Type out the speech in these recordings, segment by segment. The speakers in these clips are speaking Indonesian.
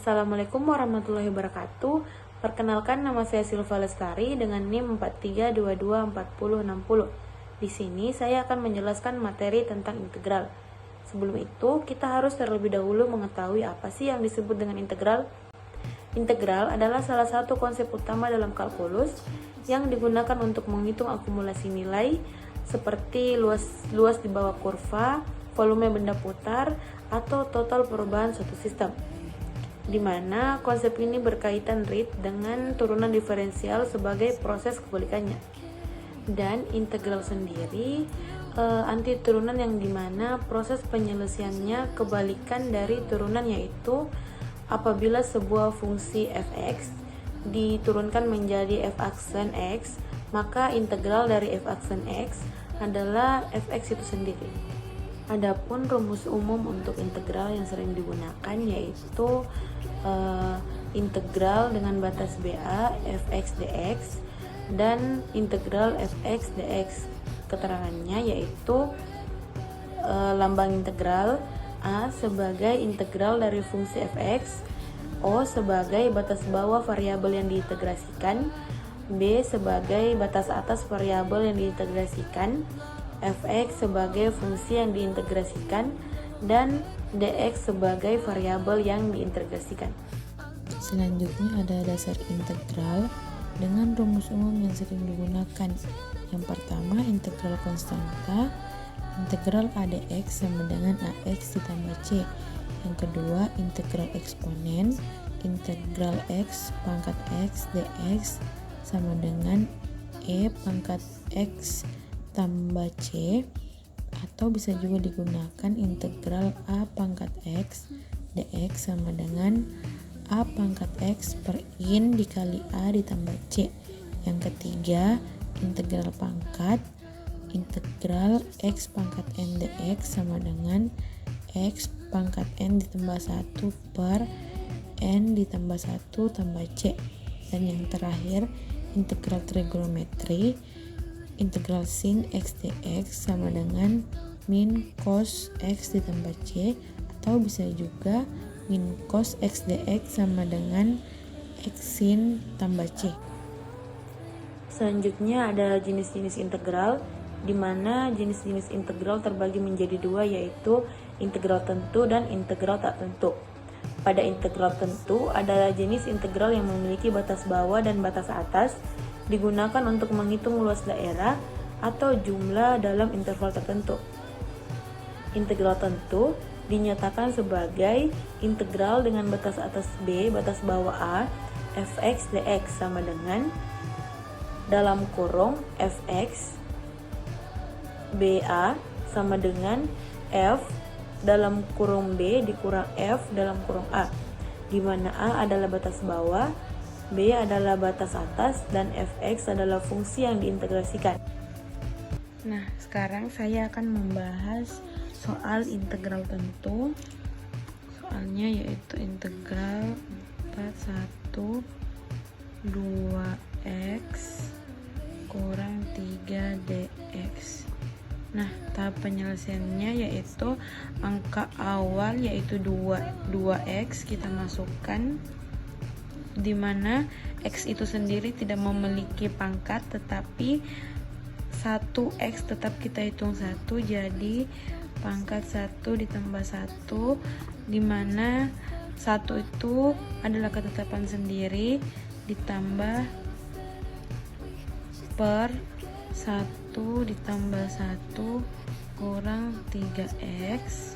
Assalamualaikum warahmatullahi wabarakatuh. Perkenalkan, nama saya Silva Lestari dengan NIM 43224060. Di sini saya akan menjelaskan materi tentang integral. Sebelum itu, kita harus terlebih dahulu mengetahui apa sih yang disebut dengan integral. Integral adalah salah satu konsep utama dalam kalkulus yang digunakan untuk menghitung akumulasi nilai seperti luas di bawah kurva, volume benda putar, atau total perubahan suatu sistem, di mana konsep ini berkaitan erat dengan turunan diferensial sebagai proses kebalikannya. Dan integral sendiri anti turunan, yang dimana proses penyelesaiannya kebalikan dari turunan, yaitu apabila sebuah fungsi fx diturunkan menjadi f aksen x, maka integral dari f aksen x adalah fx itu sendiri. Adapun rumus umum untuk integral yang sering digunakan yaitu integral dengan batas BA fx dx dan integral fx dx. Keterangannya yaitu lambang integral A sebagai integral dari fungsi fx, O sebagai batas bawah variabel yang diintegrasikan, B sebagai batas atas variabel yang diintegrasikan, fx sebagai fungsi yang diintegrasikan, dan dx sebagai variabel yang diintegrasikan. Selanjutnya ada dasar integral dengan rumus umum yang sering digunakan. Yang pertama, integral konstanta. Integral a dx sama dengan ax ditambah c. Yang kedua, integral eksponen. Integral x pangkat x dx sama dengan e pangkat x tambah c, atau bisa juga digunakan integral a pangkat x dx sama dengan a pangkat x per in dikali a ditambah c. Yang ketiga, integral pangkat. Integral x pangkat n dx sama dengan x pangkat n ditambah 1 per n ditambah 1 tambah c. Dan yang terakhir, integral trigonometri. Integral sin x dx sama dengan min cos x ditambah c, atau bisa juga min cos x dx sama dengan x sin tambah c. Selanjutnya ada jenis-jenis integral, di mana jenis-jenis integral terbagi menjadi dua, yaitu integral tentu dan integral tak tentu. Pada integral tentu adalah jenis integral yang memiliki batas bawah dan batas atas, digunakan untuk menghitung luas daerah atau jumlah dalam interval tertentu. Integral tentu dinyatakan sebagai integral dengan batas atas b, batas bawah a, fx dx sama dengan dalam kurung fx ba sama dengan f dalam kurung b dikurang f dalam kurung a, di mana a adalah batas bawah, b adalah batas atas, dan fx adalah fungsi yang diintegrasikan. Nah, sekarang saya akan membahas soal integral tentu. Soalnya yaitu integral 41 2x kurang 3 dx. Nah, tahap penyelesaiannya yaitu angka awal yaitu 2x kita masukkan, di mana x itu sendiri tidak memiliki pangkat, tetapi 1x tetap kita hitung 1, jadi pangkat 1 ditambah 1, di mana 1 itu adalah ketetapan sendiri, ditambah per 1 ditambah 1 kurang 3x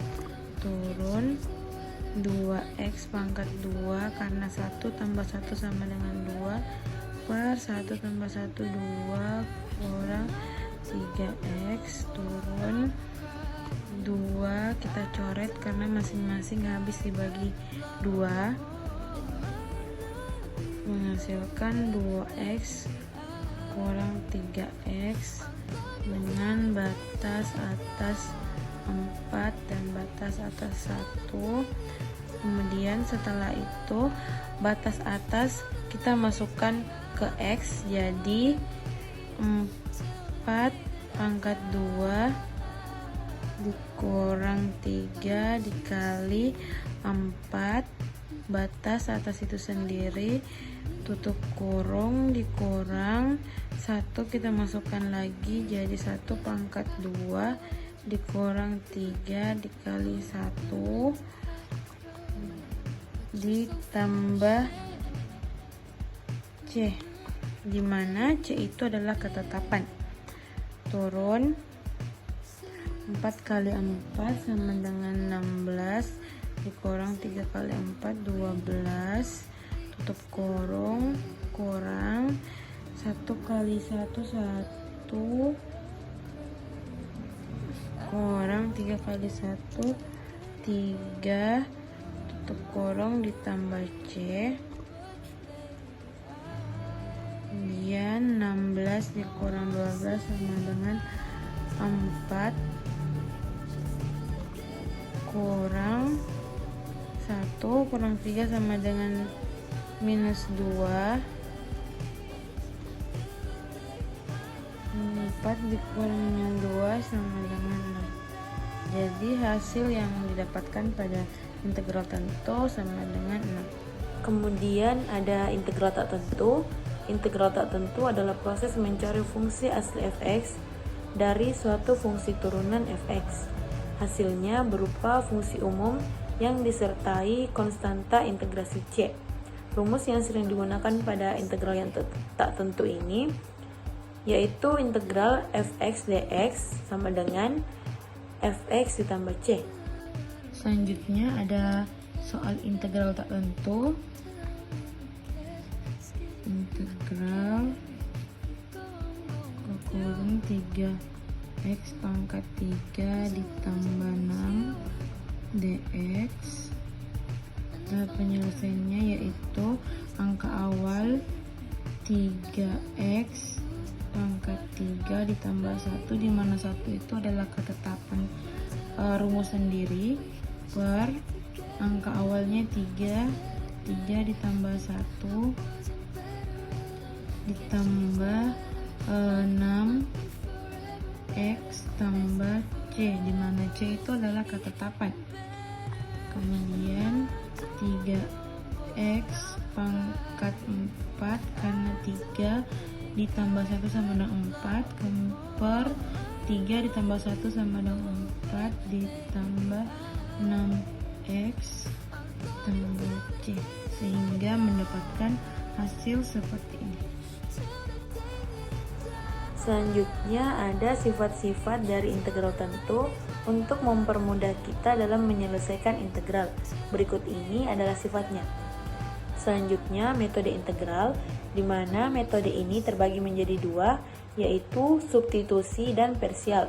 turun 2x pangkat 2, karena 1 tambah 1 sama dengan 2, per 1 tambah 1 2 kurang 3x turun 2, kita coret karena masing-masing habis dibagi 2, menghasilkan 2x kurang 3x dengan batas atas 4 dan batas atas 1. Kemudian setelah itu batas atas kita masukkan ke x, jadi 4 pangkat 2 dikurang 3 dikali 4 batas atas itu sendiri, tutup kurung, dikurang 1 kita masukkan lagi jadi 1 pangkat 2 dikurang 3 dikali 1 ditambah C, dimana C itu adalah ketetapan. Turun 4 kali 4 sama dengan 16 dikurang 3 kali 4 12, tutup kurung, kurang 1 kali 1 1 kurang 3 kali 1 3, tutup kurung ditambah C, kemudian 16 dikurang 12 sama dengan 4 kurang 1 kurang 3 sama dengan minus 2, 4 dikurang dengan 2 sama dengan 6. Jadi hasil yang didapatkan pada integral tentu sama dengan 6. Kemudian ada integral tak tentu. Integral tak tentu adalah proses mencari fungsi asli fx dari suatu fungsi turunan fx. Hasilnya berupa fungsi umum yang disertai konstanta integrasi C. Rumus yang sering digunakan pada integral yang tak tentu ini yaitu integral fx dx sama dengan fx ditambah C. Selanjutnya ada soal integral tak tentu. Integral kurung 3x pangkat 3 ditambah 6 dx. Tahap penyelesaiannya yaitu angka awal 3x pangkat 3 ditambah 1, di mana 1 itu adalah ketetapan rumus sendiri, per angka awalnya 3 ditambah 1 ditambah 6x tambah C, di mana C itu adalah ketetapan. Kemudian 3x pangkat 4 karena 3 ditambah 1 sama dengan 4 per 3 ditambah 1 sama dengan 4 ditambah 6x tambah C, sehingga mendapatkan hasil seperti ini. Selanjutnya ada sifat-sifat dari integral tentu untuk mempermudah kita dalam menyelesaikan integral. Berikut ini adalah sifatnya. Selanjutnya metode integral, di mana metode ini terbagi menjadi 2, yaitu substitusi dan parsial.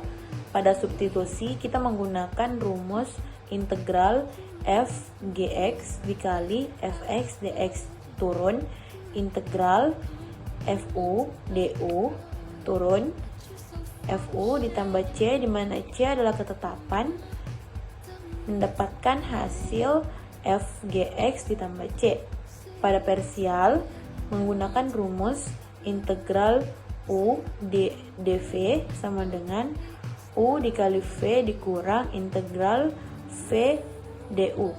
Pada substitusi kita menggunakan rumus integral f gx dikali fx dx turun integral fu du turun fu ditambah c, di mana c adalah ketetapan, mendapatkan hasil f gx ditambah c. Pada parsial menggunakan rumus integral u dv sama dengan u dikali v dikurang integral v du.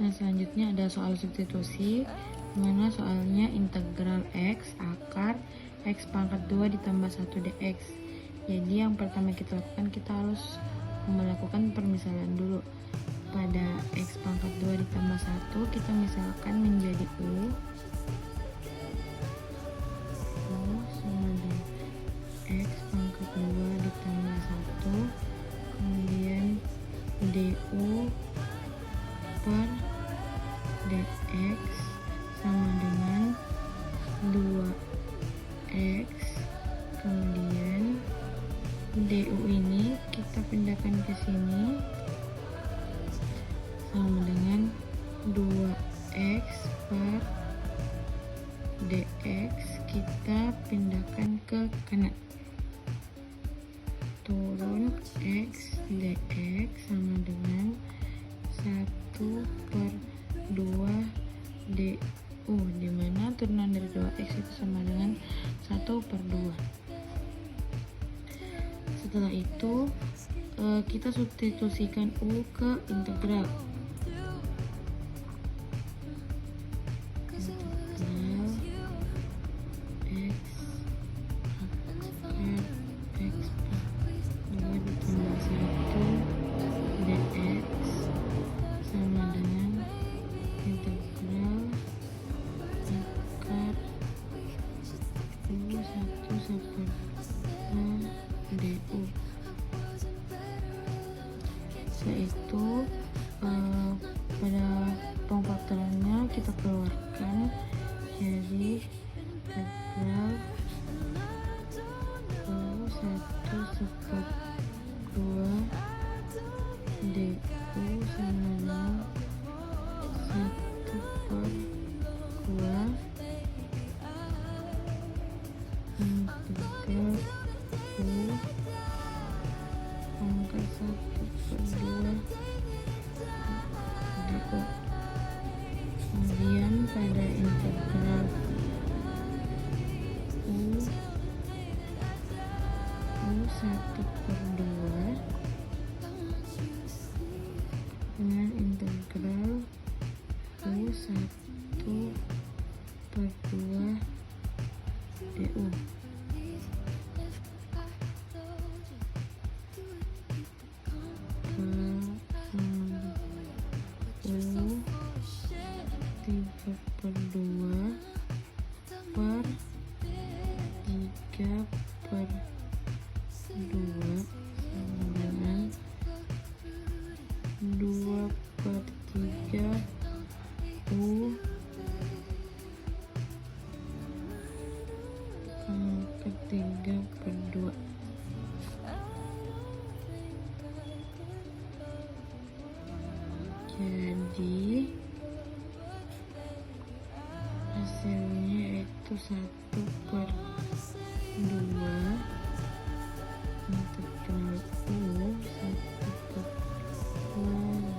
Nah, selanjutnya ada soal substitusi, mana soalnya integral x akar x pangkat 2 ditambah 1 dx. Jadi yang pertama kita lakukan, kita harus melakukan permisalan dulu. Pada x pangkat 2 ditambah 1 kita misalkan menjadi u sama dengan x pangkat 2 ditambah 1, kemudian du per dx sama dengan 2x, kemudian du ini kita pindahkan ke sini sama dengan 2x per dx, kita pindahkan ke kanan, turun x dx sama dengan 1 per 2 du, dimana turunan dari 2x itu sama dengan 1 per 2. Setelah itu kita substitusikan u ke integral. yaitu pada pengfaktorannya kita keluarkan jadi integral U1/2 du sama dengan 1/2 integral U pangkat 1/2 du. Kemudian pada integral U1/2 dengan integral U1/2 du. U3/2 per 3/2 sama dengan 2/3 U ke3/2. Jadi hasilnya yaitu 1/2 integral U 1/2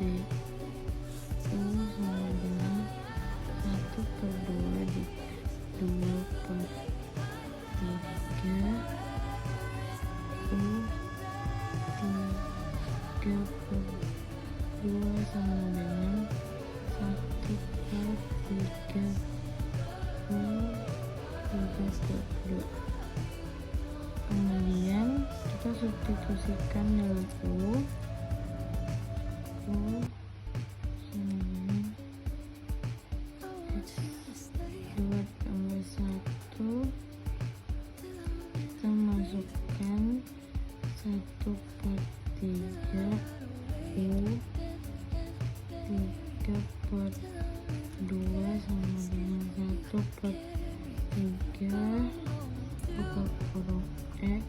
du sama dengan 1/2 di 2/3 U 3/2 sama dengan 1/3 U 3/2. Kemudian kita substitusikan nilai U sama dengan X2 tambah 1, kita masukkan 1/3 U 3/2 sama dengan 1/3 buka kurung X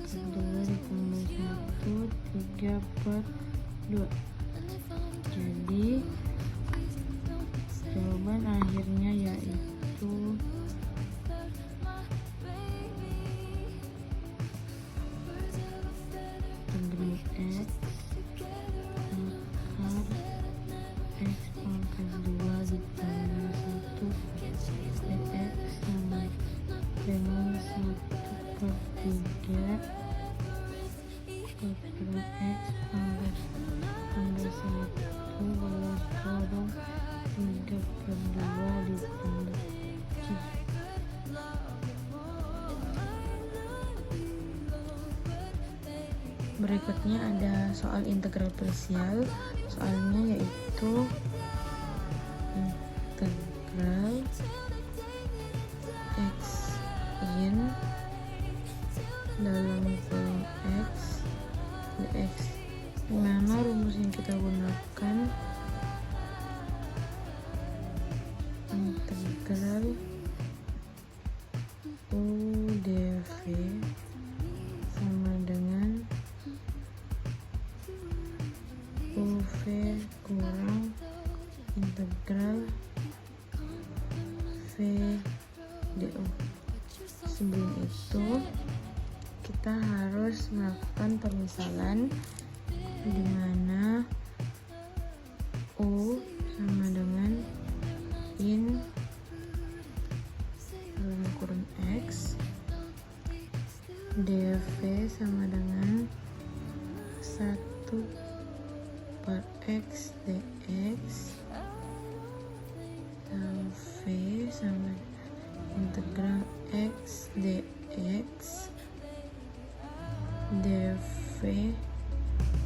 kedua ditambah 1 3/2. Jadi jawaban akhirnya yaitu integral X akar X pangkat 2 ditambah 1 dx sama dengan 1/3 integral X pangkat tambah 1 bawah kurung 3/2 ditambah C. Berikutnya ada soal integral parsial. Soalnya yaitu integral X in dalam kurung X dx, dimana rumus yang kita gunakan integral U dv sama dengan UV kurang integral V du. Sebelum itu kita harus melakukan permisalan di mana U sama dengan in dalam kurung X, dv sama dengan 1/x dx, dan v sama integral x dx, dv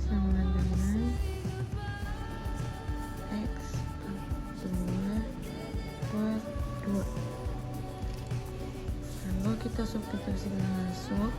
sama dengan x per 2/2. Kalau kita substitusikan masuk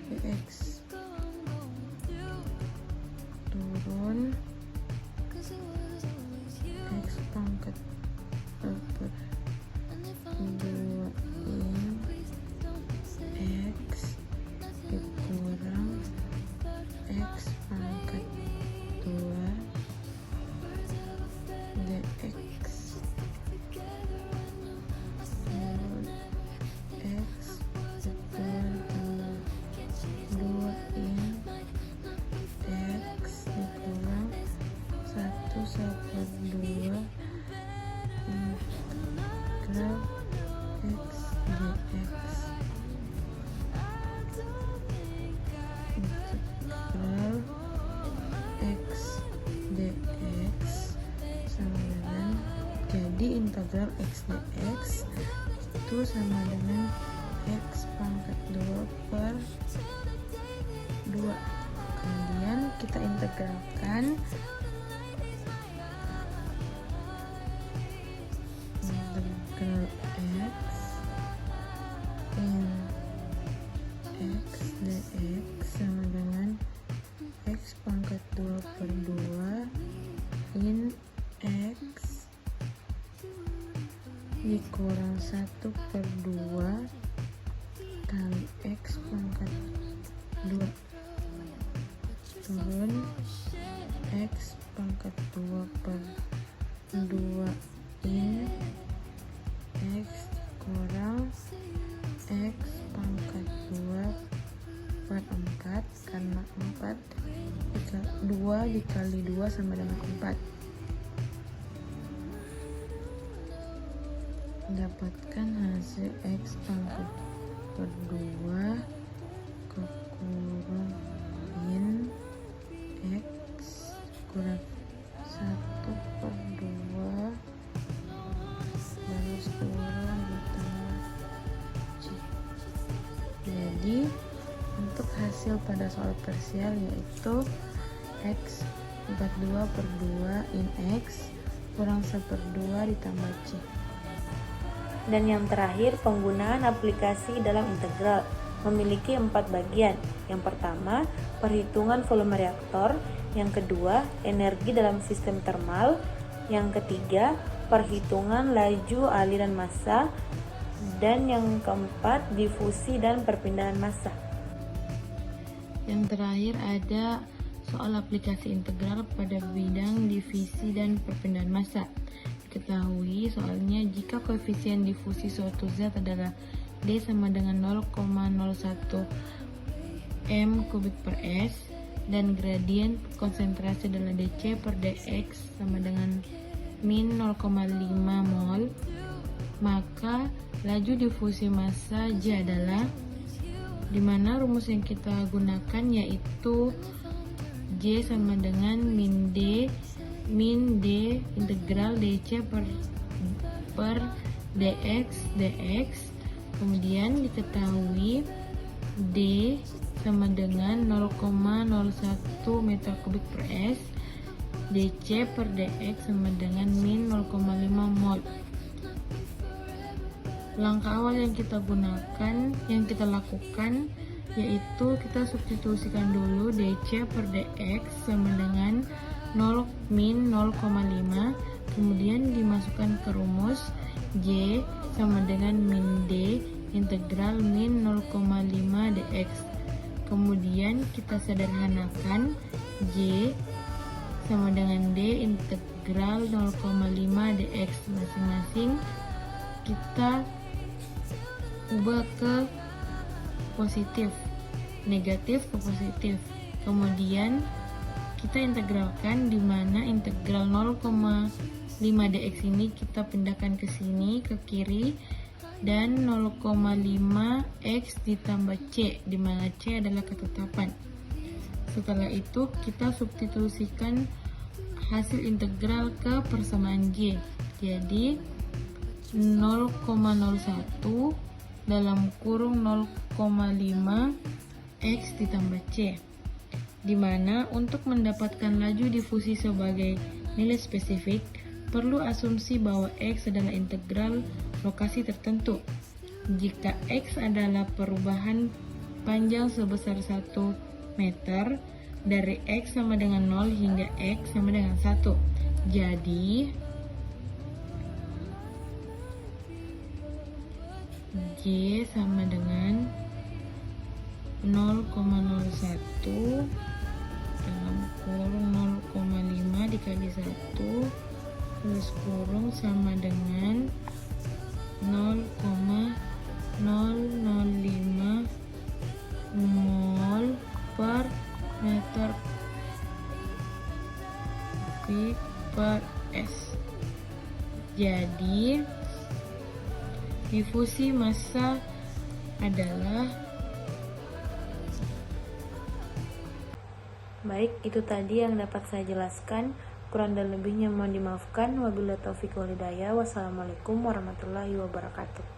dx turun x pangkat 2 in x dikurang x pangkat 2 dx turun x dikurang 2 in x dikurang 1/2 integral x dx integral x dx sama dengan, jadi integral x dx itu sama dengan x pangkat 2 per 2. Kemudian kita integralkan integral x in x dx sama dengan x pangkat 2 per 2 in x dikurang 1/2 kali x pangkat 2 turun x pangkat 2 per 2 in x dikurang x pangkat 2 per 4 karena 2 dikali 2 sama dengan 4. Dapatkan hasil x pangkat per 2 kekurung in x kurang 1/2 baris kurang ditambah c. Jadi untuk hasil pada soal parsial yaitu x 42/2 in x kurang 1/2 ditambah c. Dan yang terakhir, penggunaan aplikasi dalam integral memiliki 4 bagian. Yang pertama, perhitungan volume reaktor. Yang kedua, energi dalam sistem termal. Yang ketiga, perhitungan laju aliran massa. Dan yang keempat, difusi dan perpindahan massa. Yang terakhir ada soal aplikasi integral pada bidang divisi dan perpindahan massa. Diketahui soalnya jika koefisien difusi suatu zat adalah D sama dengan 0,01 m kubik per s dan gradien konsentrasi adalah dc per dx sama dengan min 0,5 mol, maka laju difusi massa J adalah, dimana rumus yang kita gunakan yaitu J sama dengan min D integral dc per dx. Kemudian diketahui D sama dengan 0,01 meter kubik per s, dc per dx sama dengan min 0,5 mol. Langkah awal yang kita lakukan yaitu kita substitusikan dulu dc per dx sama dengan min 0,5, kemudian dimasukkan ke rumus J sama dengan min D integral min 0,5 dx. Kemudian kita sederhanakan J sama dengan D integral 0,5 dx masing-masing kita ubah ke positif, negatif ke positif. Kemudian kita integralkan, di mana integral 0,5 dx ini kita pindahkan ke sini ke kiri, dan 0,5 x ditambah c, di mana c adalah ketetapan. Setelah itu kita substitusikan hasil integral ke persamaan J. Jadi 0,01 dalam kurung 0,5 x ditambah c, dimana untuk mendapatkan laju difusi sebagai nilai spesifik perlu asumsi bahwa x adalah integral lokasi tertentu. Jika X adalah perubahan panjang sebesar 1 meter dari X sama dengan 0 hingga X sama dengan 1. Jadi Y sama dengan 0,01 dalam kurung 0,5 dikali 1 plus kurung sama dengan 0,005 mol per meter kubik per S. Jadi difusi massa adalah Baik, itu tadi yang dapat saya jelaskan. Kurang dan lebihnya mohon dimaafkan. Wabillahi taufiq wal hidayah. Wassalamualaikum warahmatullahi wabarakatuh.